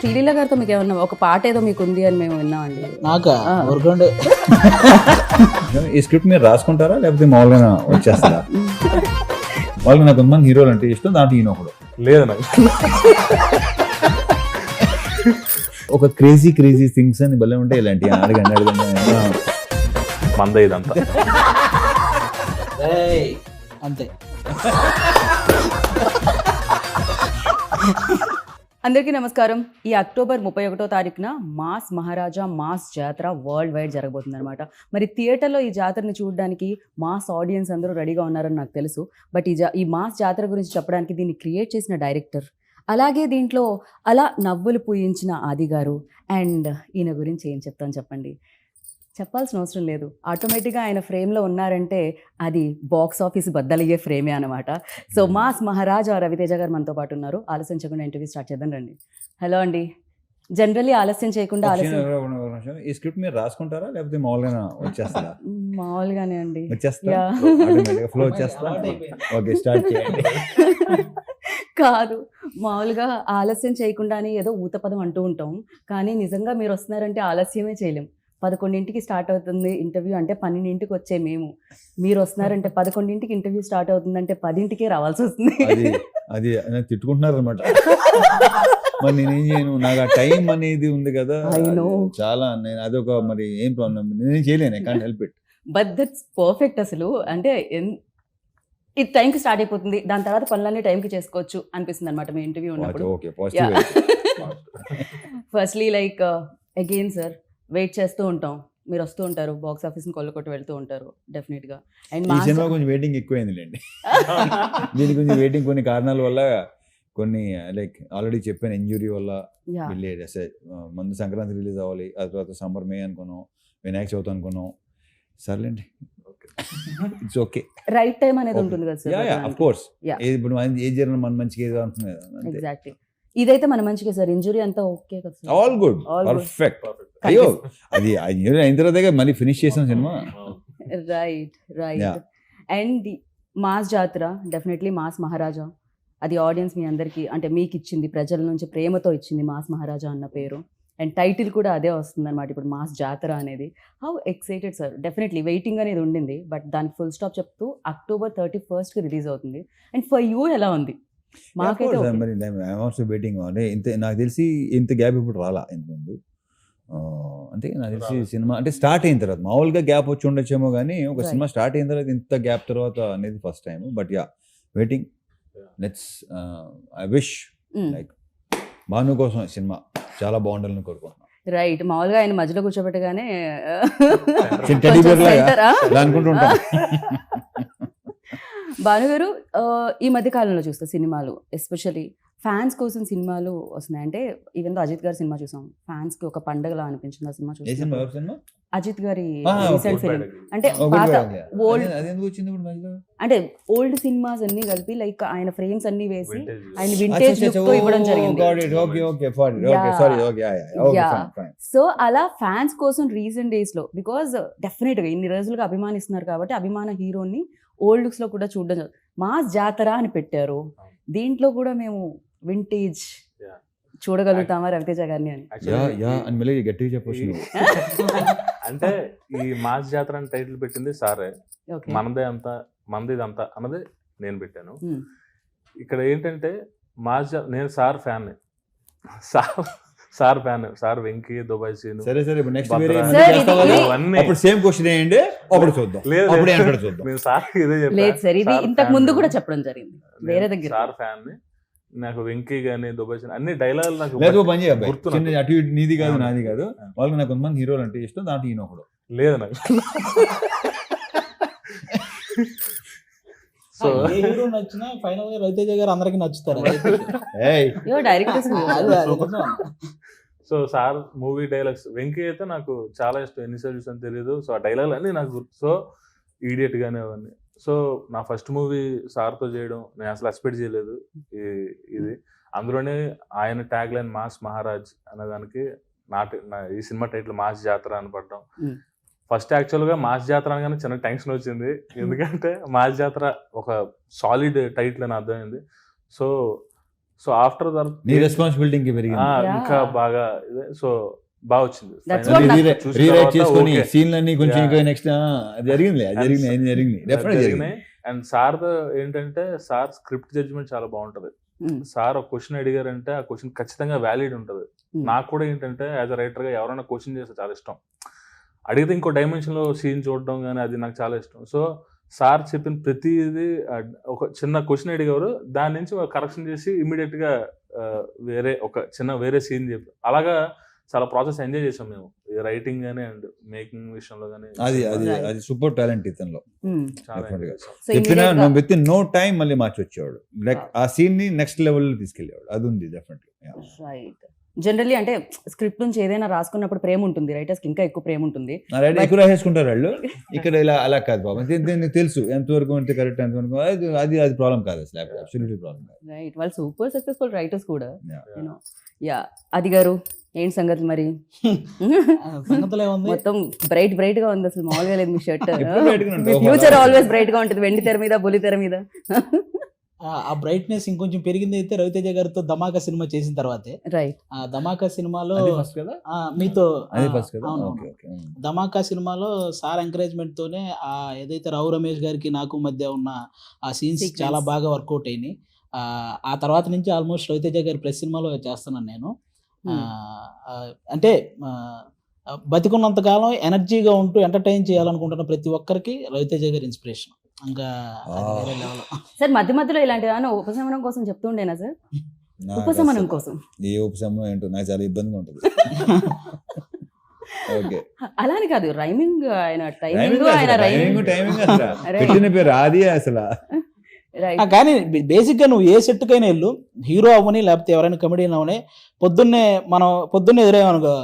శ్రీలీల గారితో మీకు ఏమన్నా ఒక పాట ఏదో మీకు ఉంది అని మేము విన్నామండి. నాకా ఊరుకోండి. ఈ స్క్రిప్ట్ మీరు రాసుకుంటారా లేకపోతే మామూలుగా వచ్చేస్తారా? వాళ్ళకి నాకు కొంతమంది హీరోలు అంటే ఇష్టం, దాంట్లో ఈయన ఒకడు. లేదు నాకు ఒక క్రేజీ క్రేజీ థింగ్స్ అని భలే ఉంటాయి ఇలాంటి. అడగండి. మంద ఇదంతా. ఏయ్, అంతే. అందరికీ నమస్కారం. ఈ అక్టోబర్ 31వ తారీఖున మాస్ మహారాజా మాస్ జాతర వరల్డ్ వైడ్ జరగబోతుంది అనమాట. మరి థియేటర్లో ఈ జాతరని చూడడానికి మాస్ ఆడియన్స్ అందరూ రెడీగా ఉన్నారని నాకు తెలుసు. బట్ ఈ మాస్ జాతర గురించి చెప్పడానికి దీన్ని క్రియేట్ చేసిన డైరెక్టర్, అలాగే దీంట్లో అలా నవ్వులు పూయించిన ఆది గారు, అండ్ ఈయన గురించి ఏం చెప్తాను చెప్పండి. చెప్పాల్సిన అవసరం లేదు. ఆటోమేటిక్గా ఆయన ఫ్రేమ్లో ఉన్నారంటే అది బాక్స్ ఆఫీస్ బద్దలయ్యే ఫ్రేమే అనమాట. సో మాస్ మహారాజా రవితేజ గారు మనతో పాటు ఉన్నారు. ఆలస్యం చేయకుండా ఇంటర్వ్యూ స్టార్ట్ చేద్దాం రండి. హలో అండి. జనరల్లీ ఆలస్యం చేయకుండా ఈ స్క్రిప్ట్ మీరు రాసుకుంటారా లేకపోతే మామూలుగా వచ్చేస్తారా? మామూలుగానే అండి. వచ్చేస్తా ఫ్లో వచ్చేస్తా. ఓకే, స్టార్ట్ చేయండి. కాదు, మామూలుగా ఆలస్యం చేయకుండానే ఏదో ఊతపదం అంటూ ఉంటాం, కానీ నిజంగా మీరు వస్తున్నారంటే ఆలస్యమే చేయలేం. 11ంటికి స్టార్ట్ అవుతుంది ఇంటర్వ్యూ అంటే 12ంటికి వచ్చే మేము, మీరు వస్తున్నారంటే 11ంటికి ఇంటర్వ్యూ స్టార్ట్ అవుతుందంటే 10ంటికే రావాల్సి వస్తుంది. అది తిట్టుకుంటున్నారు అనమాట. మరి నేనేం చేయను, నాకు ఆ టైం అనేది ఉంది కదా. చాలా నేను అదొక మరి ఏం ప్రాబ్లం, నేను చేయలేను. I can't help it. But that's perfect. అసలు అంటే ఇది టైంకి స్టార్ట్ అయిపోతుంది, దాని తర్వాత పనులన్నీ టైంకి చేసుకోవచ్చు అనిపిస్తుంది అనమాట మీ ఇంటర్వ్యూ ఉన్నప్పుడు. Firstly like again sir, wait చేస్తూ ఉంటాం, మీరు వస్తూ ఉంటారు, బాక్స్ ఆఫీస్ని కొల్లకొట్టి వెళ్తూ ఉంటారు డెఫినెట్గా. అండ్ ఈ సినిమా కొంచెం వెయిటింగ్ ఎక్కువైందిలేండి. దీనికి కొంచెం వెయిటింగ్ కొన్ని కారణాల వల్ల, కొన్ని లైక్ ఆల్రెడీ చెప్పాను, ఇంజురీ వల్ల వెళ్ళేది. ముందు సంక్రాంతి రిలీజ్ అవ్వాలి, ఆ తర్వాత సమ్మర్ మే అనుకున్నాం, వినాయక చవితి అనుకున్నాం. సర్లేండి, ఇట్స్ ఓకే. రైట్ టైం అనేది ఉంటుంది కదా సార్. ఆఫ్ కోర్స్, ఇప్పుడు ఏ జరిగిన మన మంచిగా ఏదో అంటుంది కదా. ఎగ్జాక్ట్లీ, ఇదైతే మన మంచిగా సార్. ఇంజురీ అంతా ఓకే కదా సార్. All good, perfect. అయ్యో, అది ఇంజురీ అయిన తర్వాత మళ్ళీ ఫినిష్ చేసాం సినిమా. రైట్. అండ్ మాస్ జాతర డెఫినెట్లీ మాస్ మహారాజా, అది ఆడియన్స్ మీ అందరికీ అంటే మీకు ఇచ్చింది, ప్రజల నుంచి ప్రేమతో ఇచ్చింది మాస్ మహారాజా అన్న పేరు. అండ్ టైటిల్ కూడా అదే వస్తుంది అనమాట ఇప్పుడు, మాస్ జాతర అనేది. How excited sir. Definitely waiting అనేది ఉండింది, బట్ దానికి ఫుల్ స్టాప్ చెప్తూ October 31st రిలీజ్ అవుతుంది. అండ్ ఫర్ యూ ఎలా ఉంది? మాకైతే వెయిటింగ్. ఇంత నాకు తెలిసి ఇంత గ్యాప్ ఇప్పుడు రాలా ఇంతకుముందు. అంటే నాకు తెలిసి సినిమా అంటే స్టార్ట్ అయిన తర్వాత మామూలుగా గ్యాప్ వచ్చి ఉండొచ్చేమో, కానీ ఒక సినిమా స్టార్ట్ అయిన తర్వాత ఇంత గ్యాప్ తర్వాత అనేది first time. But waiting. Let's I wish like Bhanu కోసం సినిమా చాలా బాగుండాలని కోరుకుంటున్నాను. రైట్. మామూలుగా ఆయన మధ్యలో కూర్చోబెట్టగానే అనుకుంటుంటాను. భానుగారు, ఈ మధ్య కాలంలో చూస్తే సినిమాలు ఎస్పెషల్లీ ఫ్యాన్స్ కోసం సినిమాలు వస్తున్నాయి. అంటే ఈవెన్ అజిత్ గారి సినిమా చూసాం, ఫ్యాన్స్ కి ఒక పండగలా అనిపించింది ఆ సినిమా చూసాం. అజిత్ గారి రీసెంట్ ఫిలిం అంటే పాత ఓల్డ్, అంటే ఓల్డ్ సినిమాస్ అన్ని కలిపి లైక్ ఆయన ఫ్రేమ్స్ అన్ని వేసి ఆయన వింటేజ్ లుక్ తో ఇవ్వడం జరిగింది. సో అలా ఫ్యాన్స్ కోసం రీసెంట్ డేస్ లో, బికాజ్ డెఫినెట్ గా ఇన్ని రోజులుగా అభిమానిస్తున్నారు కాబట్టి అభిమాన హీరోని ఓల్డ్ లుక్స్ లో కూడా చూడడం. మాస్ జాతర అని పెట్టారు, దీంట్లో కూడా మేము వింటేజ్ చూడగలుగుతామా రవితేజ గారిని అని? గట్టిగా చెప్పొచ్చు. అంటే ఈ మాస్ జాతర అని టైటిల్ పెట్టింది సారే. మనదిదంతా అన్నది నేను పెట్టాను. ఇక్కడ ఏంటంటే నేను sir fan, sir Venky, Dubai scene. సరే సేమ్ క్వశ్చన్ ఏంటి అప్పుడు చూద్దాం. నేను సార్ ఇదే చెప్పాను, ఇంతకు ముందు కూడా చెప్పడం జరిగింది వేరే దగ్గర. సార్ ఫ్యాన్, నాకు వెంకీ గానీ దుబాయ్ సీన్ అన్ని డైలాగులు నాకు గుర్తున్నాయి. అటు ఇటు నీది కాదు నాది కాదు, వాళ్ళకి నాకు కొంతమంది హీరోలు అంటే ఇష్టం, దాంట్లో ఈయన ఒకడు. లేదు నాకు. సో ఏ హీరో నచ్చినా ఫైనల్ గా రవితేజ గారు అందరికి నచ్చుతారు. So sir movie dialogues, Venky అయితే నాకు చాలా ఇష్టం, ఎన్నిసార్లు చూసాను తెలియదు. సో ఆ డైలాగులు అన్నీ నాకు గుర్తు. సో ఈడియట్ గానే అవన్నీ. సో నా ఫస్ట్ మూవీ సార్తో చేయడం నేను అసలు ఎక్స్పెక్ట్ చేయలేదు. ఇది అందులోనే ఆయన ట్యాగ్ లైన్ మాస్ మహారాజ్ అనేదానికి ఈ సినిమా టైటిల్ మాస్ జాతర అని పడ్డం. ఫస్ట్ యాక్చువల్గా మాస్ జాతర అనగానే చిన్న టెన్షన్ వచ్చింది, ఎందుకంటే మాస్ జాతర ఒక సాలిడ్ టైటిల్ అని అర్థమైంది. సో సో ఆఫ్టర్ నీ రెస్పాన్సిబిలిటీ ఇంకా పెరిగింది. ఇంకా బాగా సో బాగా వచ్చింది. That's Finally what నాకు- చూసిన రీరైట్ తర్వాత చేసుకొని okay. సీన్లన్నీ కొంచెం Yeah. ఇంకా నెక్స్ట్ జరిగింది డెఫినెట్ జరిగింది. అండ్ సార్ ఏంటంటే సార్ స్క్రిప్ట్ జడ్జ్మెంట్ చాలా బాగుంటది. Mm. సార్ ఒక క్వశ్చన్ అడిగారంటే ఆ క్వశ్చన్ ఖచ్చితంగా వ్యాలిడ్ ఉంటుంది. Mm. నాకు కూడా ఏంటంటే యాజ్ అ రైటర్ గా ఎవరైనా క్వశ్చన్ చేస్తే చాలా ఇష్టం. అడిగితే ఇంకో డైమెన్షన్ లో సీన్ చూడడం కానీ అది నాకు చాలా ఇష్టం. సో సార్ చెప్పిన ప్రతిదీ ఒక చిన్న క్వశ్చన్ అడిగారు, దాని నుంచి కరెక్షన్ చేసి ఇమీడియట్ గా వేరే సీన్ చెప్పి అలాగా చాలా ప్రాసెస్ ఎంజాయ్ చేసాం మేము రైటింగ్ గానీ అండ్ మేకింగ్ విషయంలో కానీ. అది సూపర్ టాలెంట్ ఇతనిలో. చాలా Definitely. enjoy చేసాం. So చెప్పిన immediate గా- విత్ ఇన్ నో టైం మళ్ళీ మార్చి వచ్చేవాడు. లైక్ ఆ సీన్ ని నెక్స్ట్ లెవెల్ తీసుకెళ్ళేవాడు. అది ఉంది డెఫినెట్లీ. రైట్. జనరల్లీ అంటే స్క్రిప్ట్ నుంచి ఏదైనా రాసుకున్నప్పుడు ప్రేమ ఉంటుంది, రైటర్స్ కి ఇంకా ఎక్కువ ప్రేమ ఉంటుంది. ఎక్కువ రాసేసుకుంటారు వాళ్ళు. ఇక్కడ ఇలా అలా కాదు బాబు, నీకు తెలుసు ఎంతవరకు అంటే కరెక్ట్, ఎంతవరకు అది ప్రాబ్లం కాదు అసలు, అబ్సల్యూట్లీ ప్రాబ్లం కాదు. రైట్, వాళ్ళు సూపర్ సక్సెస్ఫుల్ రైటర్స్ కూడా. Yeah. యా, అది గారు ఏంటి సంగతి మరి? సంగతులు ఏముంది, మొత్తం బ్రైట్ గా ఉంది, అసలు మామూలుగా లేదు మీ షర్ట్. ఎప్పుడు bright గానే ఉంటుంది. ఫ్యూచర్ ఆల్వేస్ బ్రైట్ గా ఉంటుంది, వెండి తెర మీద బుల్లి తెర మీద. ఆ బ్రైట్నెస్ ఇంకొంచెం పెరిగింది అయితే రవితేజ గారితో ధమాకా సినిమా చేసిన తర్వాతే. రైట్. ఆ ధమాకా సినిమాలో అది ఫస్ట్ కదా, మీతో అది ఫస్ట్ కదా. అవును, ఓకే ఓకే. ధమాకా సినిమాలో సార్ ఎంకరేజ్మెంట్ తోనే ఆ ఏదైతే రావు రమేష్ గారికి నాకు మధ్య ఉన్న ఆ సీన్స్ Sequence. చాలా బాగా వర్కౌట్ అయినాయి. ఆ తర్వాత నుంచి ఆల్మోస్ట్ రవితేజ గారి ప్రెస్ సినిమాలో చేస్తున్నాను నేను. అంటే బతికున్నంత కాలం ఎనర్జీగా ఉంటూ ఎంటర్టైన్ చేయాలనుకుంటున్న ప్రతి ఒక్కరికి రవితేజ గారి ఇన్స్పిరేషన్. ఇంకా అది వేరే level. సార్ మధ్య మధ్యలో ఇలాంటి ఏమైనా ఉపశమనం కోసం చెప్తూ ఉండేనా సార్? నాకు ఉపశమనం అసలు కోసం. ఏ ఉపశమనం ఏంటో నాకు చాలా ఇబ్బందిగా ఉంటుంది. ఓకే, అలాని కాదు, రైమింగ్ ఆయన టైమింగ్ ఆయన రైమింగ్. టైమింగ్ అసలు పెట్టిన పేరు అది అసలు. రైట్. కానీ బేసిక్ గా నువ్వు ఏ సెట్ కైనా వెళ్ళు, హీరో అవ్వని లేకపోతే ఎవరైనా కమెడియన్ అవని, పొద్దున్నే ఎదురేమనుకో,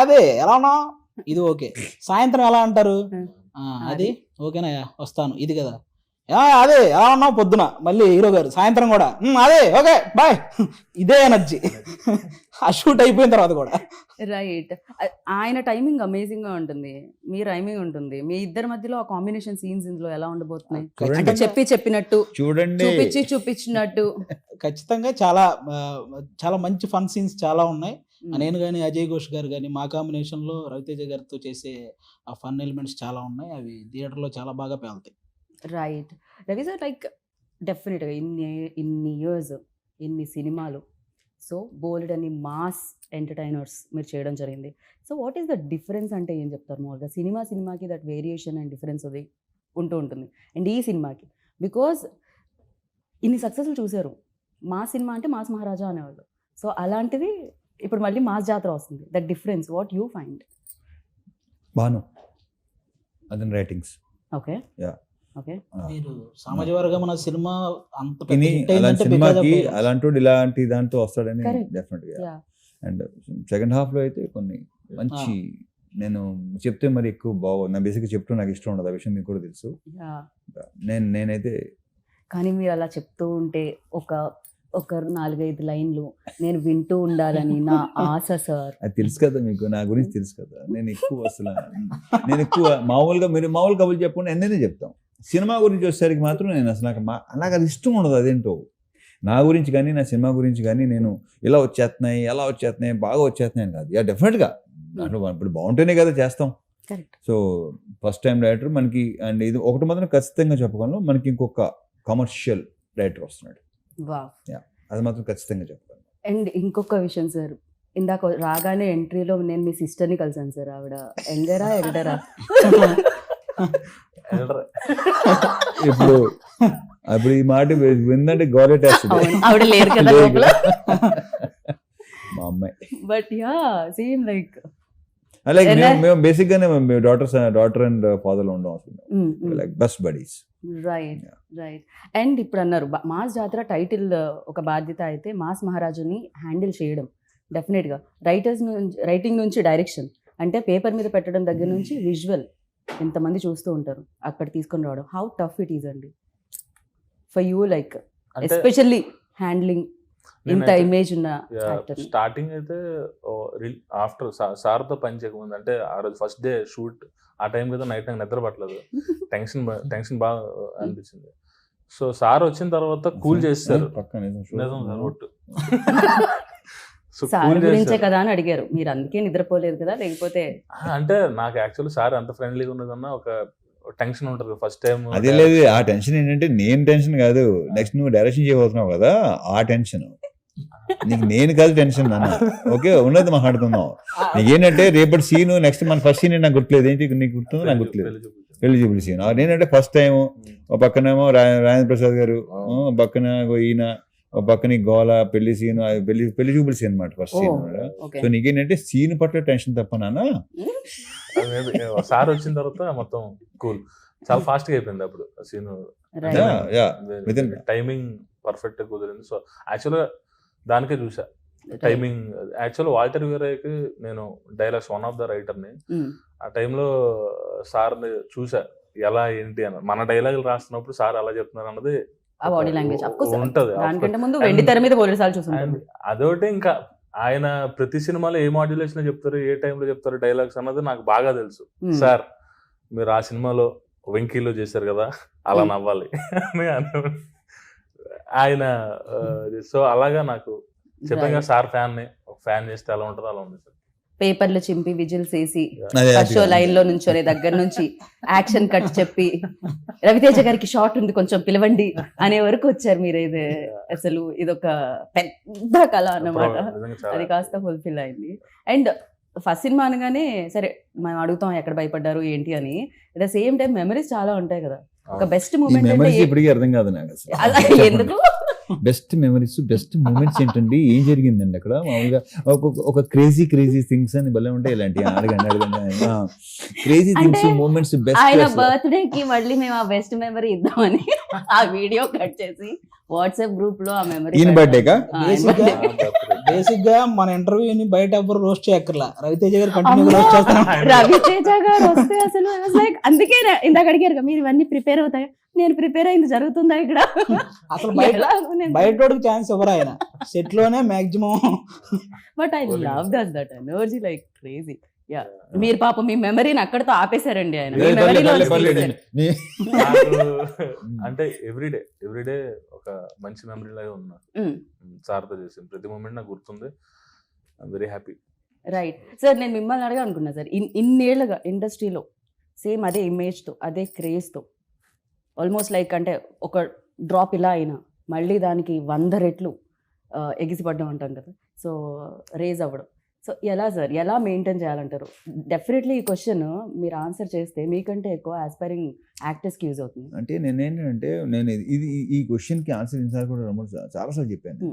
అదే ఎలా ఉన్నావు, ఇది ఓకే. సాయంత్రం ఎలా అంటారు, అది ఓకేనా, వస్తాను, ఇది కదా, అదే ఎలా ఉన్నావు పొద్దున, మళ్ళీ హీరో గారు సాయంత్రం కూడా అదే ఓకే బాయ్, ఇదే ఎనర్జీ. ఆ షూట్ అయిపోయిన తర్వాత కూడా. రైట్. ఆయన టైమింగ్ అమేజింగ్ గా ఉంటుంది, మీ రైమింగ్ ఉంటుంది, మీ ఇద్దరి మధ్యలో ఆ కాంబినేషన్ సీన్స్ ఇందులో ఎలా ఉండబోతున్నాయి? అంటే చెప్పినట్టు చూడండి, చూపించినట్టు. ఖచ్చితంగా చాలా మంచి ఫన్ సీన్స్ చాలా ఉన్నాయి. నేను కానీ అజయ్ ఘోష్ గారు కానీ మా కాంబినేషన్ లో రవితేజ గారితో చేసే ఆ ఫన్ ఎలిమెంట్స్ చాలా ఉన్నాయి. అవి థియేటర్ లో చాలా బాగా పేలుతాయి. రైట్. రవి సార్, లైక్ డెఫినెట్గా ఇన్ని ఇయర్స్, ఇన్ని సినిమాలు, సో బోల్డ్ అని మాస్ ఎంటర్టైనర్స్ మీరు చేయడం జరిగింది. So what is the difference అంటే ఏం చెప్తారు మామూలుగా? సినిమాకి దట్ వేరియేషన్ అండ్ డిఫరెన్స్ అది ఉంటుంది. అండ్ ఈ సినిమాకి బికాజ్ ఇన్ని సక్సెస్లు చూశారు, మాస్ సినిమా అంటే మాస్ మహారాజా అనేవాళ్ళు. సో అలాంటిది ఇప్పుడు మళ్ళీ మాస్ జాతర వస్తుంది. That difference what you find? Bhanu అతని రైటింగ్స్. ఓకే. Yeah. ఓకే. మీరు సామాజిక వర్గం అన్న సినిమా అంత పెద్ద ఇని hit అలాంటి అయిందంటే సినిమాకి because of- అలాంటి ఇలాంటి దాంతో వస్తాడని Correct. డెఫినెట్ గా. యా. అండ్ సెకండ్ హాఫ్ లో అయితే కొన్ని మంచి, నేను చెప్తే మరి ఎక్కువ నా బేసిక్గా చెప్తూ నాకు ఇష్టం ఉండదు, ఆ విషయం మీకు కూడా తెలుసు. యా. నేనైతే కానీ మీరు అలా చెప్తూ ఉంటే ఒక 4-5 లైన్లు నేను వింటూ ఉండాలని నా ఆశ సార్. అది తెలుసు కదా మీకు, నా గురించి తెలుసు కదా. నేను ఎక్కువ మామూలుగా మీరు మామూలు కబుర్లు చెప్పకుండా ఎన్నైనా చెప్తాం. సినిమా గురించి వచ్చేసరికి మాత్రం నేను అసలు నాకు అది ఇష్టం ఉండదు. అదేంటో నా గురించి కానీ నా సినిమా గురించి కానీ నేను ఇలా వచ్చేస్తున్నాయి, ఎలా వచ్చేస్తున్నాయి, బాగా వచ్చేస్తున్నాయి అని కాదు. యా డెఫినెట్గా దాంట్లో ఇప్పుడు బాగుంటేనే కదా చేస్తాం. Correct. So first time director మనకి, అండ్ ఇది ఒకటి మాత్రం ఖచ్చితంగా చెప్పగలను, మనకి ఇంకొక కమర్షియల్ డైరెక్టర్ వస్తున్నాడు. వావ్. అది మాత్రం ఖచ్చితంగా చెప్పగలను. అండ్ ఇంకొక విషయం సార్, ఇందాక రాగానే ఎంట్రీలో నేను మీ సిస్టర్ని కలిసాను సార్. ఆవిడ యంగరా ఎల్డరా? ఇప్పుడు ఈ మాట విందంటే గౌరవేస్తుంది. ఆవిడ లేరు కదా లోపల. మా అమ్మాయి. But yeah same like like మేము బేసిక్ గానే డాటర్ అండ్ ఫాదర్ లో ఉండడం like best buddies. Right. And ఇప్పుడు అన్నారు మాస్ జాతర టైటిల్ ఒక బాధ్యత అయితే మాస్ మహారాజుని హ్యాండిల్ చేయడం డెఫినెట్గా రైటింగ్ నుంచి డైరెక్షన్, అంటే పేపర్ మీద పెట్టడం దగ్గర నుంచి విజువల్ ఎంతమంది చూస్తూ ఉంటారు, అక్కడ తీసుకొని రావడం, హౌ టఫ్ ఇట్ ఈజ్ అండి for you, like especially handling ఇంత ఇమేజ్ ఉన్న యాక్టర్? స్టార్టింగ్ అయితే ఆఫ్టర్ సార్తో పని చేయకముందు, అంటే ఆ రోజు ఫస్ట్ డే షూట్, ఆ టైం కదా నైట్ నాకు నిద్ర పట్టలేదు, టెన్షన్ బాగా అనిపించింది. సో సార్ వచ్చిన తర్వాత కూల్ చేస్తారు. పక్కన నిజం సార్ ఒట్టు. సో సార్ కూల్ గురించే చేస్తారు. కదా అని అడిగారు, మీరు అందుకే నిద్రపోలేదు కదా లేకపోతే? అంటే నాకు యాక్చువల్లీ సార్ అంత ఫ్రెండ్లీగా ఉన్నదన్న ఒక టెన్షన్ ఉంటుంది ఫస్ట్ టైం. అదే లేదు, ఆ టెన్షన్ ఏంటంటే నేను టెన్షన్ కాదు, నెక్స్ట్ నువ్వు డైరెక్షన్ చేయబోతున్నావు కదా ఆ టెన్షన్. నీకు నేను కాదు టెన్షన్ అన్న, ఓకే ఉన్నది మాట్లాడుతున్నావు. నీకేంటంటే రేపటి సీన్ నెక్స్ట్ మన ఫస్ట్ సీన్ నాకు గుర్తులేదు, ఏంటి నీకు గుర్తుందో నాకు గుర్తులేదు, పెళ్లి చూపుల సీన్. నేనంటే ఫస్ట్ టైం ఒక పక్కనేమో రాజేంద్ర ప్రసాద్ గారు, పక్కన ఈయన, ఒక పక్కన గోల పెళ్లి సీన్, పెళ్లి చూపుల సీన్ అనమాట ఫస్ట్ సీన్. ఓకే. సో నీకేంటంటే సీన్ పట్ల టెన్షన్ తప్ప నాన్న. సార్ వచ్చిన తర్వాత మొత్తం కూల్, చాలా ఫాస్ట్ గా అయిపోయింది అప్పుడు సీన్. Within- టైమింగ్ పర్ఫెక్ట్ గా కుదిరింది. సో యాక్చువల్గా దానికే చూసా టైమింగ్. యాక్చువల్ వాల్టర్ వీరయ్యకి నేను డైలాగ్స్ వన్ ఆఫ్ ద రైటర్ని. ఆ టైంలో సార్ని చూసా ఎలా ఏంటి అని. మన డైలాగులు రాస్తున్నప్పుడు సార్ అలా చెప్తున్నారు అన్నది ఆ బాడీ లాంగ్వేజ్ ఉంటది. దానికంటే ముందు వెండి తెర మీద పోలీసాలు చూసుకుంటాం. అదొకటి, ఇంకా ఆయన ప్రతి సినిమాలో ఏ మాడ్యులేషన్ చెప్తారు, ఏ టైంలో చెప్తారు డైలాగ్స్ అన్నది నాకు బాగా తెలుసు. సార్ మీరు ఆ సినిమాలో వెంకీలో చేశారు కదా అలా నవ్వాలి అని ఆయన. సో అలాగా నాకు చెప్పాను కదా సార్ ఫ్యాన్ని, ఒక ఫ్యాన్ చేస్తే అలా ఉంటుందో అలా ఉంది సార్. పేపర్లు చింపి విజిల్స్ వేసి అదే, ఫస్ట్ షో లైన్ లో నుంచోనే దగ్గర నుంచి యాక్షన్ కట్ చెప్పి రవితేజ గారికి షార్ట్ ఉంది కొంచెం పిలవండి అనే వరకు వచ్చారు మీరు. ఇది అసలు ఇదొక పెద్ద కళ అన్నమాట. నిజంగా చాలా అది కాస్త ఫుల్ఫిల్ అయింది. అండ్ ఫస్ట్ సినిమా అనగానే సరే మనం అడుగుతాం ఎక్కడ భయపడ్డారు ఏంటి అని. At the same time memories చాలా ఉంటాయి కదా. ఒక బెస్ట్ ఈ మూమెంట్ మెమరీస్ అంటే ఇప్పటికీ అర్థం కాదు నాకు అసలు. అలా ఎందుకు? బెస్ట్ మెమరీస్, బెస్ట్ మూమెంట్స్ ఏంటండి, ఏం జరిగిందండి అక్కడ? మామూలుగా ఒక క్రేజీ థింగ్స్ అని భలే ఉంటాయి ఇలాంటి. అడగండి క్రేజీ థింగ్స్, మూమెంట్స్, ఆయన బెస్ట్. బర్త్డే కి మళ్ళీ మేము ఆ బెస్ట్ మెమరీ ఇద్దామని ఆ వీడియో కట్ చేసి వాట్సాప్ గ్రూప్ లో ఆ మెమరీ ఈయన బర్త్డేకా? బేసిక్ గా మన ఇంటర్వ్యూని బయట ఎవ్వరు రోస్ట్ చేయక్కర్లా, రవితేజ గారు కంటిన్యూ రోస్ట్ చేస్తున్నాం. రవితేజ గారు వస్తే అసలు లైక్ అందుకే ఇందాక అడిగారు కదా, మీరు ఇవన్నీ ప్రిపేర్ అవుతాయి. నేను ప్రిపేర్ అయింది జరుగుతుందా ఇక్కడ? అసలు బయటోడికి ఛాన్స్ ఇవ్వరు ఆయన, సెట్ లోనే maximum. But I love that energy like crazy. Yeah, మీరు పాప మీ మెమరీని అక్కడతో ఆపేశారండి ఆయన. మీ మెమరీలో అంటే ఎవ్రీడే ఒక మంచి మెమరీ లాగా ఉన్నా. సార్తో చేసిన ప్రతి మూమెంట్ నాకు గుర్తుంది. I'm very happy. Right sir, నేను మిమ్మల్ని అడగా అనుకున్నా సార్, ఇన్నేళ్లుగా ఇండస్ట్రీలో సేమ్ అదే ఇమేజ్తో అదే క్రేజ్తో ఆల్మోస్ట్ లైక్ అంటే ఒక డ్రాప్ ఇలా అయినా మళ్ళీ దానికి 100 రెట్లు ఎగిసిపడ్డం అంటాం కదా. సో రేజ్ అవ్వడం, సో ఎలా సార్, ఎలా మెయింటైన్ చేయాలంటారు? డెఫినెట్లీ ఈ క్వశ్చన్ మీరు ఆన్సర్ చేస్తే మీకంటే ఎక్కువ ఆస్పైరింగ్ యాక్టర్స్కి యూజ్ అవుతుంది. అంటే నేనేంటంటే ఈ క్వశ్చన్కి ఆన్సర్ ఇన్సార్ కూడా చాలాసార్లు చెప్పాను.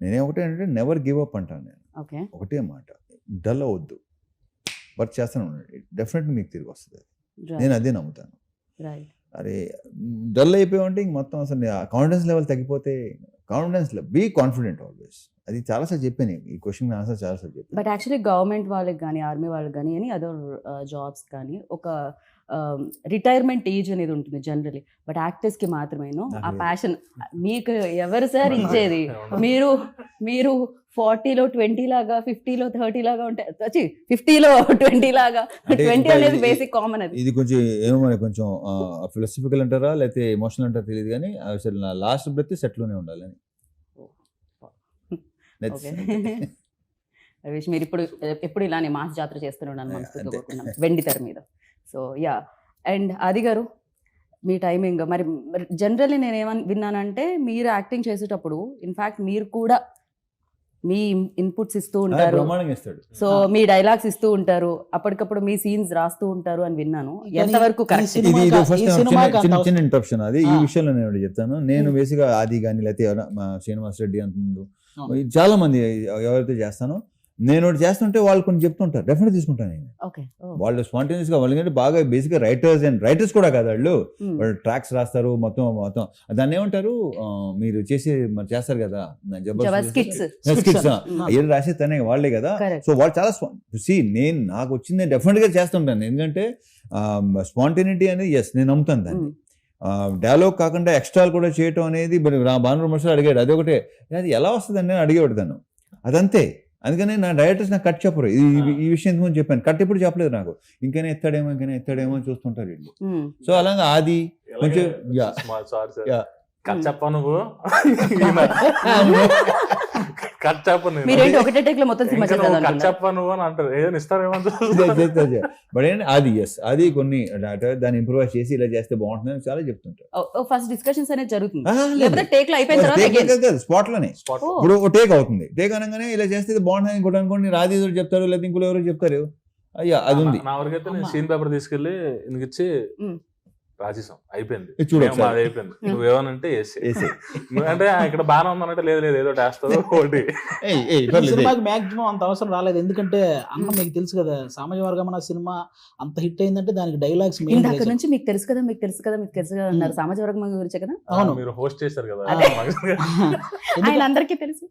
నేనేమొకటే అంటే నెవర్ గివ్ అప్ అంటాను నేను. ఓకే, ఒకటే మాట, డల్ అవ్వద్దు, వర్క్ చేస్తాను ఉండండి, డెఫినెట్లీ మీకు తిరిగి వస్తుంది. నేను అదే నమ్ముతాను. రైట్. అరే డల్ అయిపోయామంటే ఇంక మొత్తం అసలు కాన్ఫిడెన్స్ లెవెల్ తగ్గిపోతే, కాన్ఫిడెన్స్ బీ కాన్ఫిడెంట్ ఆల్వేస్. అది చాలాసార్లు చెప్పాను, ఈ క్వశ్చన్ ఆన్సర్ చాలాసార్లు చెప్పాను. బట్ యాక్చువల్లీ గవర్నమెంట్ వాళ్ళకి కానీ ఆర్మీ వాళ్ళకి కానీ ఎనీ అదర్ జాబ్స్ కానీ ఒక రిటైర్మెంట్ ఏజ్ అనేది ఉంటుంది జనరలీ. బట్ యాక్టర్స్కి మాత్రమేను ఆ ప్యాషన్. మీకు ఎవరు సార్ ఇచ్చేది? మీరు 40లో 20 లాగా, 50లో 30 లాగా ఉంటాయి, 50లో 20 లాగా. 20 అనేది బేసిక్ కామన్. అది ఇది కొంచెం ఏమో మరి కొంచెం ఫిలాసఫికల్ అంటారా లేకపోతే ఎమోషనల్ అంటారా తెలియదు, కానీ అసలు నా లాస్ట్ బ్రెత్ సెట్లోనే ఉండాలని. రవీష్, మీరు ఎప్పుడు ఇలానే మాస్ జాతర చేస్తున్నాను మనస్ఫూర్తిగా కోరుకున్నాను వెండి తెర మీద. సో యా, అండ్ ఆది గారు మీ టైమింగ్ మరి జనరల్లీ నేను ఏమని విన్నానంటే మీరు యాక్టింగ్ చేసేటప్పుడు ఇన్ఫ్యాక్ట్ మీరు కూడా మీ ఇన్పుట్స్ ఇస్తూ ఉంటారు, బ్రహ్మాండంగా ఇస్తాడు. సో మీ డైలాగ్స్ ఇస్తూ ఉంటారు, అప్పటికప్పుడు మీ సీన్స్ రాస్తూ ఉంటారు అని విన్నాను. ఎంతవరకు కరెక్ట్? ఇది చిన్న ఇంటరప్షన్. అది ఈ విషయంలో నేను చెప్తాను. నేను బేసిక్గా ఆది కానీ లేకపోతే మా శ్రీనివాస్ రెడ్డి అంతకుముందు చాలా మంది ఎవరైతే చేస్తానో, నేను ఒకటి చేస్తుంటే వాళ్ళు కొన్ని చెప్తుంటారు, డెఫినెట్ తీసుకుంటాను నేను. వాళ్ళు స్పాంటేనియస్ గా, వాళ్ళకి బాగా బేసిక్ గా రైటర్స్ కూడా కాదు వాళ్ళు ట్రాక్స్ రాస్తారు, మొత్తం దాన్ని ఏమంటారు మీరు చేస్తారు కదా స్కిట్స్, ఏది రాసే తనే వాళ్ళే కదా. సో వాళ్ళు చాలా నేను నాకు వచ్చింది డెఫినెట్ గా చేస్తుంటాను, ఎందుకంటే స్పాంటేనిటీ అనేది ఎస్ నేను నమ్ముతాను దాన్ని. డైలాగ్ కాకుండా ఎక్స్ట్రాలు కూడా చేయటం అనేది భాను విమర్శలు అడిగాడు, అదొకటే. అది ఎలా వస్తుంది అని నేను అడిగేవాడు, అదంతే. అందుకని నా డైరెక్టర్స్ నాకు కట్ చెప్పరు. ఈ విషయం ఇంతకుముందు చెప్పాను, కట్ ఎప్పుడు చెప్పలేదు నాకు. ఇంకైనా ఎత్తాడేమో అని చూస్తుంటారు వీళ్ళు. సో అలాగా ఆది కొంచెం కట్ చెప్పా నువ్వు కట్ చెప్పను మీరేంటి ఒకటే టేక్ లో మొత్తం సినిమా కట్ చెప్పా నువ్వు అని అంటారు, ఏదైనా ఇస్తారేమో బట్ ఏంటి అది అది కొన్ని దాన్ని ఇంప్రూవైజ్ చేసి ఇలా చేస్తే బాగుంటుంది అని చాలా చెప్తుంటారు. ఫస్ట్ డిస్కషన్స్ అనేది జరుగుతుంది లేకపోతే టేక్ లో అయిపోయిన తర్వాత స్పాట్ లోనే ఇప్పుడు టేక్ అవుతుంది, టేక్ అనగానే ఇలా చేస్తే ఇది బాగుంటుంది ఇంకోటి అనుకోండి, రాధి ఎవరు చెప్తారు లేదా ఇంకోటి ఎవరు చెప్తారు, అయ్యా అది ఉంది. నా వరకైతే నేను సీన్ పేపర్ తీసుకెళ్లి ఇచ్చి రాసేసాం, అయిపోయింది, అది అయిపోయింది, నువ్వేమనంటే అంటే ఇక్కడ బాగానే ఉందనంటే లేదు లేదు ఏదో వేస్తావు ఒకటి. సినిమాకి మాక్సిమం అంత అవసరం రాలేదు, ఎందుకంటే అన్న మీకు తెలుసు కదా సామాజిక వర్గం అన్న సినిమా అంత హిట్ అయిందంటే దానికి డైలాగ్స్ అక్కడ నుంచి మీకు తెలుసు కదా అన్నారు సామాజిక వర్గం గురించి కదా. అవును, మీరు హోస్ట్ చేశారు కదా, ఆయన అందరికీ తెలుసు.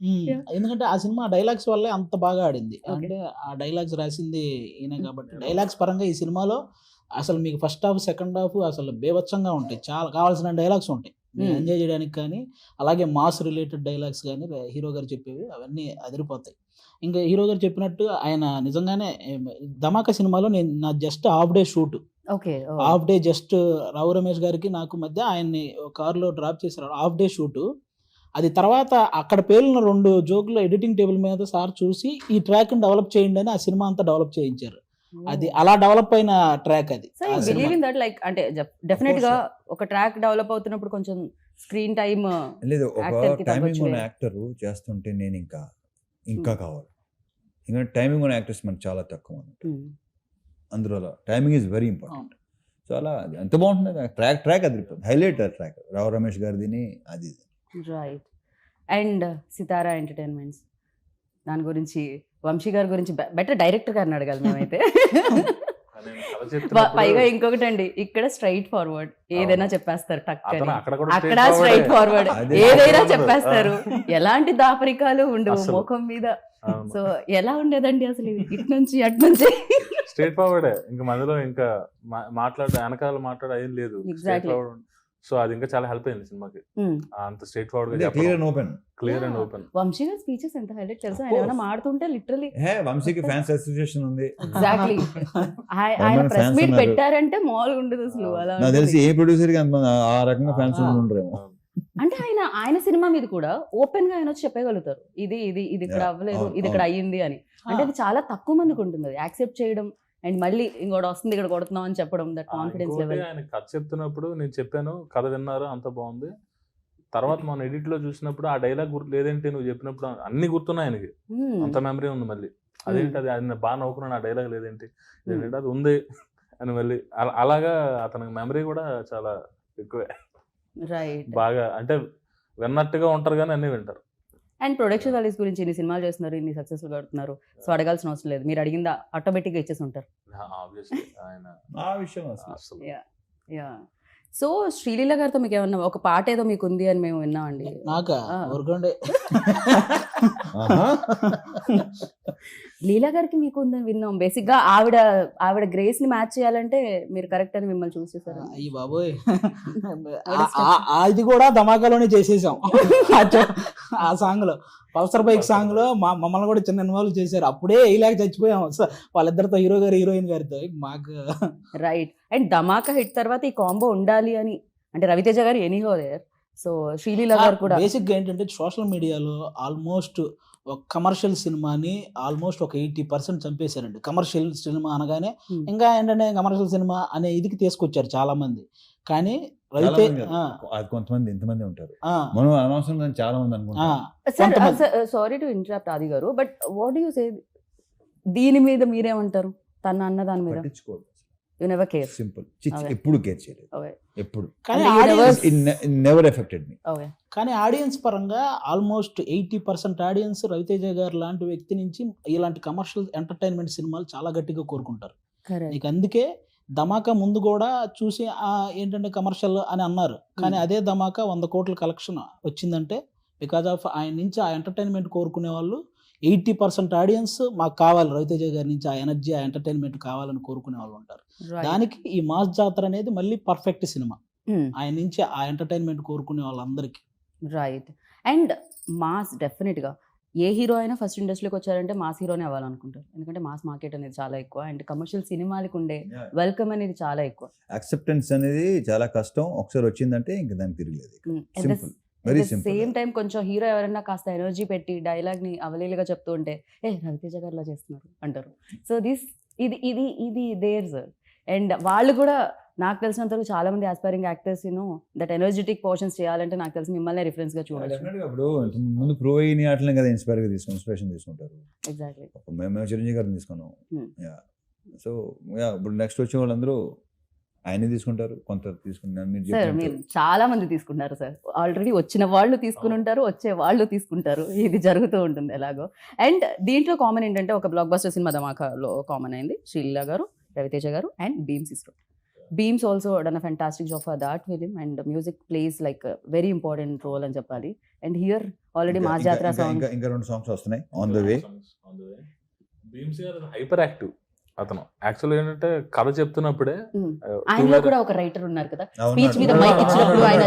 ఎందుకంటే ఆ సినిమా డైలాగ్స్ వల్లే అంత బాగా ఆడింది, అంటే ఆ డైలాగ్స్ రాసింది ఈయన కాబట్టి. డైలాగ్స్ పరంగా ఈ సినిమాలో అసలు మీకు ఫస్ట్ హాఫ్ సెకండ్ హాఫ్ అసలు బేవచ్చంగా ఉంటాయి, చాలా కావాల్సిన డైలాగ్స్ ఉంటాయి ఎంజాయ్ చేయడానికి. కానీ అలాగే మాస్ రిలేటెడ్ డైలాగ్స్ కానీ హీరో గారు చెప్పేవి అవన్నీ అదిరిపోతాయి. ఇంకా హీరో గారు చెప్పినట్టు ఆయన నిజంగానే ధమాకా సినిమాలో నా just half day shoot, half day just Rao Ramesh గారికి నాకు మధ్య ఆయన్ని కారులో డ్రాప్ చేశారు, హాఫ్ డే షూట్. అది తర్వాత అక్కడ పేలిన 2 జోకులు ఎడిటింగ్ టేబుల్ మీద సార్ చూసి ఈ ట్రాక్ డెవలప్ చేయండి అని ఆ సినిమా అంతా డెవలప్ చేయించారు. అది అలా డెవలప్ అయిన ట్రాక్ అది. లైక్ అంటే డెఫినెట్ గా ఒక ట్రాక్ డెవలప్ అవుతున్నప్పుడు కొంచెం స్క్రీన్ టైం లేదు, ఒక టైమింగ్ ఉన్న యాక్టర్ చేస్తుంటే నేను ఇంకా కావాలి, ఎందుకంటే టైమింగ్ ఉన్న యాక్టర్స్ మనకు చాలా తక్కువ అన్నట్టు, అందులో timing is very important. So అలా అది ఎంత బాగుంటుంది ట్రాక్ అది హైలైట్ ట్రాక్ రావు రమేష్ గారిది అది. రైట్. అండ్ సితారా ఎంటర్టైన్మెంట్స్ దాని గురించి వంశీ గారి గురించి బెటర్ డైరెక్టర్ గారిని అడగాలి మేమైతే. పైగా ఇంకొకటి అండి, ఇక్కడ స్ట్రైట్ ఫార్వర్డ్ ఏదైనా చెప్పేస్తారు, అక్కడ స్ట్రైట్ ఫార్వర్డ్ ఏదైనా చెప్పేస్తారు, ఎలాంటి దాపరికాలు ఉండవు ముఖం మీద. సో ఎలా ఉండేదండి అసలు ఇటు నుంచి అటు నుంచి స్ట్రైట్ ఫార్వర్డే, ఇంకా మధ్యలో ఇంకా వెనకాల మాట్లాడే ఏం లేదు. సో అది ఇంకా చాలా హెల్ప్ అయింది సినిమాకి, అంత స్ట్రైట్ ఫార్వర్డ్ గా క్లియర్ అండ్ ఓపెన్. వంశీ గారి స్పీచెస్ ఎంత హైలైట్ తెలుసా, ఆయన ఏమైనా మాడుతుంటే లిటరల్లీ వంశీకి ఫ్యాన్స్ అసోసియేషన్ ఉంది. ఎగ్జాక్ట్లీ, ఆయన ప్రెస్ మీట్ పెట్టారంటే మామూలుగా ఉండదు అసలు. అలా నాకు తెలిసి ఏ ప్రొడ్యూసర్ కి ఆ రకంగా ఫ్యాన్స్ ఉండరేమో. అంటే ఆయన సినిమా మీద కూడా ఓపెన్ గా ఆయన వచ్చి చెప్పగలుగుతారు, ఇది ఇక్కడ అవ్వలేదు, ఇది ఇక్కడ అయ్యింది అని. అంటే అది చాలా తక్కువ మందికి ఉంటుంది అది యాక్సెప్ట్ చేయడం, అండ్ మళ్ళీ ఇంకోటి వస్తుంది ఇక్కడ కొడుతున్నాం అని చెప్పడం. That confidence level. ఆయన కథ చెప్తున్నప్పుడు నేను చెప్పాను, కథ విన్నారు అంత బాగుంది, తర్వాత మనం ఎడిట్ లో చూసినప్పుడు ఆ డైలాగ్ గుర్తు లేదేంటి నువ్వు చెప్పినప్పుడు అన్ని గుర్తున్నాయి ఆయనకి, అంత మెమరీ ఉంది. మళ్ళీ అదేంటి అది ఆయన బాగా నవ్వుకున్నాను, ఆ డైలాగ్ లేదేంటి అది ఉంది అని మళ్ళీ అలాగా అతనికి మెమరీ కూడా చాలా ఎక్కువే. రైట్, బాగా అంటే విన్నట్టుగా ఉంటారు కానీ అన్ని వింటారు. అండ్ ప్రొడక్షన్ వాల్యూస్ గురించి ఇన్ని సినిమాలు చేస్తున్నారు, ఇన్ని సక్సెస్ఫుల్ కడుతున్నారు, సో అడగాల్సిన అవసరం లేదు, మీరు అడిగిందా ఆటోమేటిక్గా ఇచ్చేసి ఉంటారు. సో శ్రీలీల గారితో మీకు ఏమన్నా ఒక పాట ఏదో మీకు ఉంది అని మేము విన్నామండి. లీలా గారికి మీకు ఉందని విన్నాం. బేసిక్ గా ఆవిడ గ్రేస్ ని మ్యాచ్ చేయాలంటే మీరు కరెక్ట్ అని మిమ్మల్ని చూస్ చేశారు. అయ్యి బాబోయ్, అది కూడా ధమాకాలోనే చేసేసాం. ఆ సాంగ్ లో పల్సర్ బైక్ సాంగ్ లో మమ్మల్ని కూడా చిన్న ఇన్వాల్వ్ చేశారు, అప్పుడే ఇలాగ చచ్చిపోయాం వాళ్ళిద్దరితో, హీరో గారు హీరోయిన్ గారితో. మాకు రైట్. అండ్ ధమాకా హిట్ తర్వాత ఈ కాంబో ఉండాలి అని అంటే రవితేజ గారు ఎనీహో దేర్, సో శ్రీలీల గారు కూడా. బేసిక్ గా ఏంటంటే సోషల్ మీడియాలో ఆల్మోస్ట్ ఒక కమర్షియల్ సినిమాని ఆల్మోస్ట్ ఒక 80% చంపేశారండి. కమర్షియల్ సినిమా అనగానే ఇంకా ఏంటంటే కమర్షియల్ సినిమా అనే ఇదికి తీసుకొచ్చారు చాలా మంది. కానీ కొంతమంది ఎంతమంది ఉంటారు, మనం అనవసరం చాలా మంది అనుకుంటాం. సారీ టు ఇంటరప్ట్ ఆది గారు, బట్ వాట్ యు సే దీని మీద మీరేమంటారు? తన అన్న దాని మీద యు నెవర్ కేర్. సింపుల్, ఎప్పుడు కేర్ చేయలేదు, ఎప్పుడు. నెవర్ ఎఫెక్టెడ్ మీ. కానీ ఆడియన్స్ పరంగా ఆల్మోస్ట్ 80% ఆడియన్స్ రవితేజ గారు లాంటి వ్యక్తి నుంచి ఇలాంటి కమర్షియల్ ఎంటర్టైన్మెంట్ సినిమాలు చాలా గట్టిగా కోరుకుంటారు. నీకు అందుకే ధమాకా ముందు కూడా చూసి ఏంటంటే కమర్షియల్ అని అన్నారు, కానీ అదే ధమాకా 100 కోట్ల కలెక్షన్ వచ్చిందంటే బికాజ్ ఆఫ్ ఆయన నుంచి ఆ ఎంటర్టైన్మెంట్ కోరుకునే వాళ్ళు 80% ఆడియన్స్ మాకు కావాలి, రవితేజ గారి నుంచి ఆ ఎనర్జీ ఆ ఎంటర్టైన్మెంట్ కావాలని కోరుకునే వాళ్ళు ఉంటారు. దానికి ఈ మాస్ జాతర అనేది మళ్ళీ పర్ఫెక్ట్ సినిమా, ఆయన నుంచి ఆ ఎంటర్టైన్మెంట్ కోరుకునే వాళ్ళందరికీ. రైట్. అండ్ మాస్ డెఫినెట్గా ఏ హీరో అయినా ఫస్ట్ ఇండస్ట్రీకి వచ్చారంటే మాస్ హీరోనే అవ్వాలనుకుంటారు, ఎందుకంటే మాస్ మార్కెట్ అనేది చాలా ఎక్కువ అండ్ కమర్షియల్ సినిమాలకు ఉండే వెల్కమ్ అనేది చాలా ఎక్కువ. యాక్సెప్టెన్స్ అనేది చాలా కష్టం, ఒకసారి వచ్చిందంటే ఇంకా దానికి తిరగలేదు. Simple, very simple. Same time కొంచెం హీరో ఎవరైనా కాస్త ఎనర్జీ పెట్టి డైలాగ్ ని అవలీలుగా చెప్తూ ఉంటే ఏ రవితేజ గారిలా చేస్తున్నారు అంటారు. సో ఇది ఇది ఇది దేర్ సార్. అండ్ వాళ్ళు కూడా నాకు తెలిసినంత వరకు చాలా మంది aspiring actors that energetic portions చేయాలంటే నాకు తెలిసి మిమ్మల్ని రిఫరెన్స్ గా చూడొచ్చు. Definitely గా ఇప్పుడు ముందు ప్రో అయిన ఆటలే కదా ఇన్స్పిరేషన్ తీసుకుంటారు. ఎగ్జాక్ట్లీ. మేము చిరంజీవి గారిని తీసుకున్నాం. Hmm. సో ఇప్పుడు నెక్స్ట్ వచ్చే వాళ్ళందరూ ఆయనే తీసుకుంటారు, కొంత తీసుకుంటారు. మీరు సార్ చెప్పినట్టు మీరు చాలా మంది తీసుకుంటారు సార్, ఆల్రెడీ వచ్చిన వాళ్ళు తీసుకుని ఉంటారు, వచ్చే వాళ్ళు తీసుకుంటారు, ఇది జరుగుతూ ఉంటుంది ఎలాగో. అండ్ దీంట్లో కామన్ ఏంటంటే ఒక బ్లాక్ బస్టర్ సినిమా ధమాకాలో కామన్ అయింది, శ్రీలీల గారు, రవితేజ గారు అండ్ బీమ్స్ ఇస్రో. Bheems also done a fantastic job for that film and music plays like very important role అని చెప్పాలి. అండ్ హియర్ ఆల్రెడీ మా జాతర సాంగ్ ఇంకా 2 సాంగ్స్ వస్తున్నాయి ఆన్ ద వే. భీమ్స్ గారు హైపర్ యాక్టివ్ అతను. యాక్చువల్గా ఏంటంటే కథ చెప్తున్నప్పుడే ఆయనలో కూడా ఒక రైటర్ ఉన్నారు కదా, స్పీచ్ మీద మైక్ ఇచ్చినప్పుడు ఆయన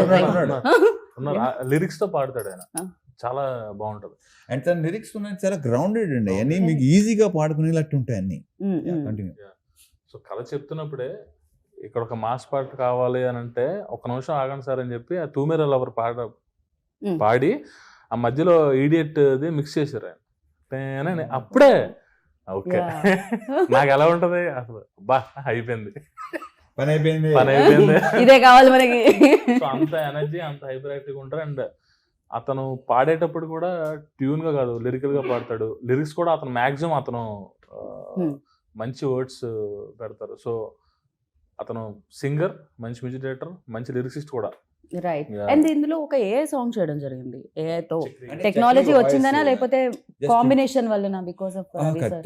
లిరిక్స్ తో పాడతాడు ఆయన, చాలా బాగుంటది. అండ్ తన లిరిక్స్ ఉన్నాయి చాలా గ్రౌండెడ్ అండి, అన్ని మీకు ఈజీగా పాడుకునేటట్టు ఉంటాయి అన్ని. కంటిన్యూ. సో కథ చెప్తున్నప్పుడే ఇక్కడ ఒక మాస్ పాట కావాలి అని అంటే ఒక నిమిషం ఆగండి సార్ అని చెప్పి ఆ తూమెర లవర్ పాడి ఆ మధ్యలో ఈడియట్ మిక్స్ చేశారు ఆయన. అప్పుడే ఓకే నాకు ఎలా ఉంటది అసలు, బా అయిపోయింది, పని అయిపోయింది. ఇదే కావాలి మనకి. సో అంత ఎనర్జీ, అంత హైపర్ యాక్టివ్ ఉంటారు. అండ్ అతను పాడేటప్పుడు కూడా ట్యూన్ గా కాదు, లిరికల్ గా పాడతాడు. లిరిక్స్ కూడా అతను మాక్సిమం అతను మంచి వర్డ్స్ పెడతారు. సో అతను సింగర్, మంచి మ్యూజిక్ డైరెక్టర్, మంచి లిరిసిస్ట్ కూడా. రైట్. అండ్ ఇందులో ఒక ఏ సాంగ్ చేయడం జరిగింది, ఏతో టెక్నాలజీ వచ్చిందనా లేకపోతే కాంబినేషన్ వల్లనా? బికాస్ ఆఫ్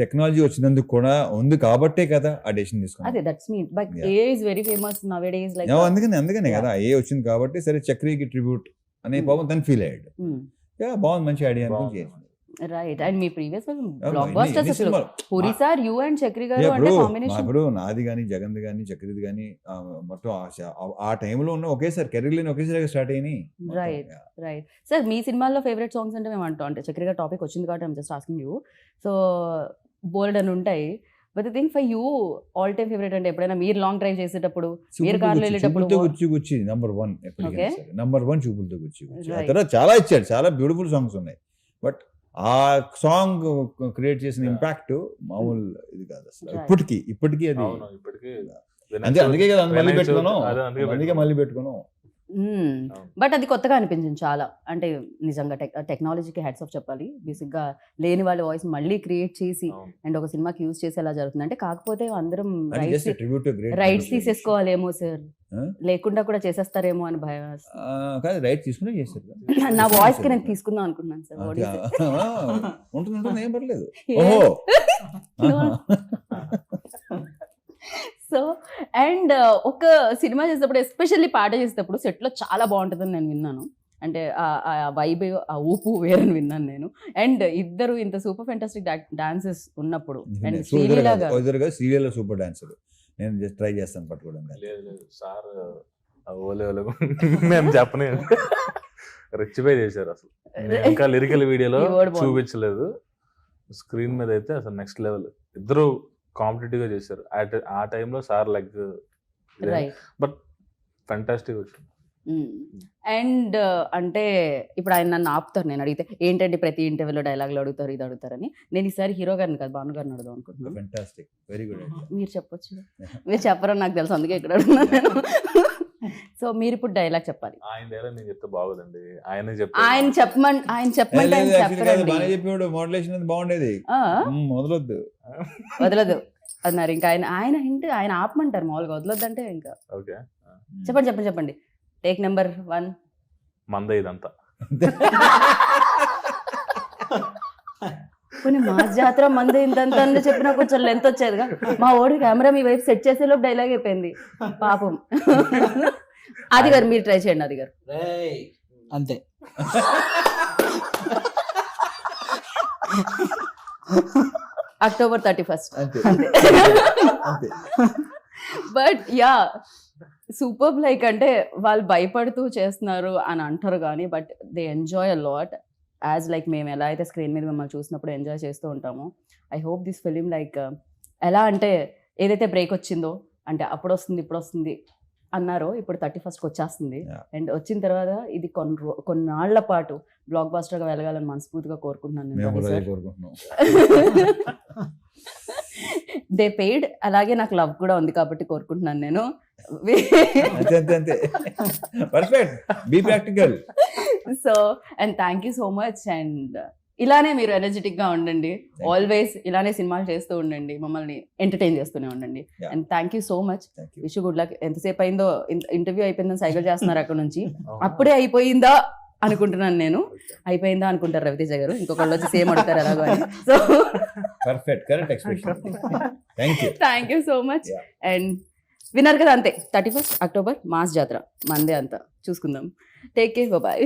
టెక్నాలజీ వచ్చినందుకు కూడా ఉంది కాబట్టే కదా ఆ డెసిషన్ తీసుకున్నాం. అదే that's mean, but A is very famous now A days like. అందుకనే కదా ఏ వచ్చింది కాబట్టి సరే చక్రికి ట్రిబ్యూట్ అనే పాపం తను ఫీల్ అయ్యాడు. బాగుంది, మంచి ఐడియా అనుకుని చేసింది. రైట్. అండ్ మీ ప్రీవియస్ బ్లాక్ బస్టర్స్ అసలు Puri sir, you and Chakri గారు అంటే కాంబినేషన్. ఇప్పుడు నాది కానీ జగన్ది కానీ చక్రిది కానీ మొత్తం ఆ టైంలో ఉన్న ఒకేసారి కెరీర్ ఒకేసారి స్టార్ట్ అయినాయి. Right right. సార్ మీ సినిమాల్లో ఫేవరెట్ సాంగ్స్ అంటే మేము అంటాం, అంటే చక్రి గారు టాపిక్ వచ్చింది కాబట్టి I'm just asking you. So bold అని ఉంటాయి, but the thing for you all time favourite అంటే ఎప్పుడైనా మీరు లాంగ్ డ్రైవ్ చేసేటప్పుడు, మీరు కార్లో వెళ్ళేటప్పుడు గుచ్చి నంబర్ 1 చూపులతో గుచ్చి. ఆ తర్వాత చాలా ఇచ్చాడు, చాలా బ్యూటిఫుల్ సాంగ్స్ ఉన్నాయి. బట్ ఆ సాంగ్ క్రియేట్ చేసిన ఇంపాక్ట్ మామూలు ఇది కాదు అసలు. ఇప్పటికీ అది అందుకే కదా మళ్ళీ పెట్టుకున్నాం. బట్ అది కొత్తగా అనిపించింది చాలా. అంటే నిజంగా టెక్నాలజీకి హ్యాట్స్ ఆఫ్ చెప్పాలి. బేసిక్ గా లేని వాళ్ళ వాయిస్ మళ్ళీ క్రియేట్ చేసి అండ్ ఒక సినిమాకి యూజ్ చేసి ఎలా జరుగుతుంది అంటే, కాకపోతే అందరం రైట్స్ తీసేసుకోవాలేమో సార్, లేకుండా కూడా చేసేస్తారేమో అని భయం. రైట్ తీసుకునే చేస్తారు. నా వాయిస్ కి నేను తీసుకుందాం అనుకున్నాను సార్. ఉంటుంది, ఏం పర్లేదు. సో అండ్ ఒక సినిమా చేసేటప్పుడు, ఎస్పెషల్లీ పాట చేసేటప్పుడు సెట్లో చాలా బాగుంటుందని నేను విన్నాను. అంటే ఆ వైబ్, ఆ ఊపు వేరని విన్నాను నేను. అండ్ ఇద్దరు ఇంత సూపర్ ఫెంటాస్టిక్ డాన్సెస్ ఉన్నప్పుడు, అండ్ శ్రీలీల గారు సీరియల్ సూపర్ డాన్సర్, నేను జస్ట్ ట్రై చేస్తాను పట్టుకోవడం. లేదు సార్, నేను చెప్పనే రెచ్చిపోయి చేశారు అసలు. ఇంకా లిరికల్ వీడియోలో చూపించలేదు, స్క్రీన్ మీద అయితే అసలు నెక్స్ట్ లెవెల్. ఇద్దరు కాంపిటేటివ్ గా చేశారు ఆ టైంలో. సార్ లైక్ బట్ ఫెంటాస్టిక్ వచ్చింది. అండ్ అంటే ఇప్పుడు ఆయన నన్ను ఆపుతారు, నేను అడిగితే ఏంటంటే ప్రతి ఇంటర్వ్యూలో డైలాగులు అడుగుతారు, ఇది అడుగుతారని. నేను ఈసారి హీరో గారిని కాదు, భాను గారిని అడుగుదాం అనుకుంటున్నాను. Fantastic, very good. మీరు చెప్పొచ్చు, మీరు చెప్పరని నాకు తెలుసు, అందుకే ఇక్కడ అడుగుతున్నాను నేను. సో మీరు ఇప్పుడు డైలాగ్ చెప్పాలి. ఆయన డైలాగ్ నేను చెప్తే బాగోదండి, ఆయన చెప్పమంటే ఆయన చెప్పరండి. మోడలేషన్ బాగుండేది, వదలదు అన్నారు. ఇంకా ఆయన ఆపమంటారు మామూలుగా, వదలొద్దు అంటే ఇంకా. ఓకే చెప్పండి. Take number 1. మందే ఇదంతా. కొన్ని మాస్ జాతర మంది ఇంతంత చెప్పినా కొంచెం లెంత్ వచ్చేదిగా. మా ఓడి కెమెరా మీ వైపు సెట్ చేసేలోపు డైలాగ్ అయిపోయింది పాపం. అది గారు మీరు ట్రై చేయండి. అది గారు అంతే. October 31st. అంతే. But yeah super. లైక్ అంటే వాళ్ళు భయపడుతూ చేస్తున్నారు అని అంటారు కానీ, but they enjoy a lot. As like మేము ఎలా అయితే స్క్రీన్ మీద మిమ్మల్ని చూసినప్పుడు ఎంజాయ్ చేస్తూ ఉంటామో, I hope this film like ఎలా అంటే ఏదైతే బ్రేక్ వచ్చిందో, అంటే అప్పుడు వస్తుంది ఇప్పుడు వస్తుంది అన్నారో, ఇప్పుడు 31st వచ్చేస్తుంది. Yeah. అండ్ వచ్చిన తర్వాత ఇది కొన్నాళ్ల పాటు బ్లాక్ బాస్టర్గా వెళ్ళగాలని మనస్ఫూర్తిగా కోరుకుంటున్నాను నేను, మేము రవి కూడా సార్. అదే కోరుకుంటున్నాం. దే పెయిడ్, అలాగే నాకు లవ్ కూడా ఉంది కాబట్టి కోరుకుంటున్నాను నేను. అంతే perfect, be practical. So and thank you so much. And ఇలానే మీరు ఎనర్జెటిక్ గా ఉండండి, you. ఆల్వేస్ ఇలానే సినిమాలు చేస్తూ ఉండండి, మమ్మల్ని ఎంటర్టైన్ చేస్తూనే ఉండండి. Yeah. And thank you so much. Thank you. Wish good luck. ఎంతసేపు అయిందో, ఇంటర్వ్యూ అయిపోయిందని సైకిల్ చేస్తున్నారు అక్కడ నుంచి. అప్పుడే అయిపోయిందా అనుకుంటున్నాను నేను. అయిపోయిందా అనుకుంటారు రవితేజ గారు, ఇంకొకళ్ళు వచ్చి సేమ్ అడుగుతారు ఎలాగో అని. So perfect, correct expression. Thank you so much. Yeah. And విన్నారు కదా, అంతే 31st అక్టోబర్ మాస్ జాతర మందే అంతా చూసుకుందాం. Take care, bye.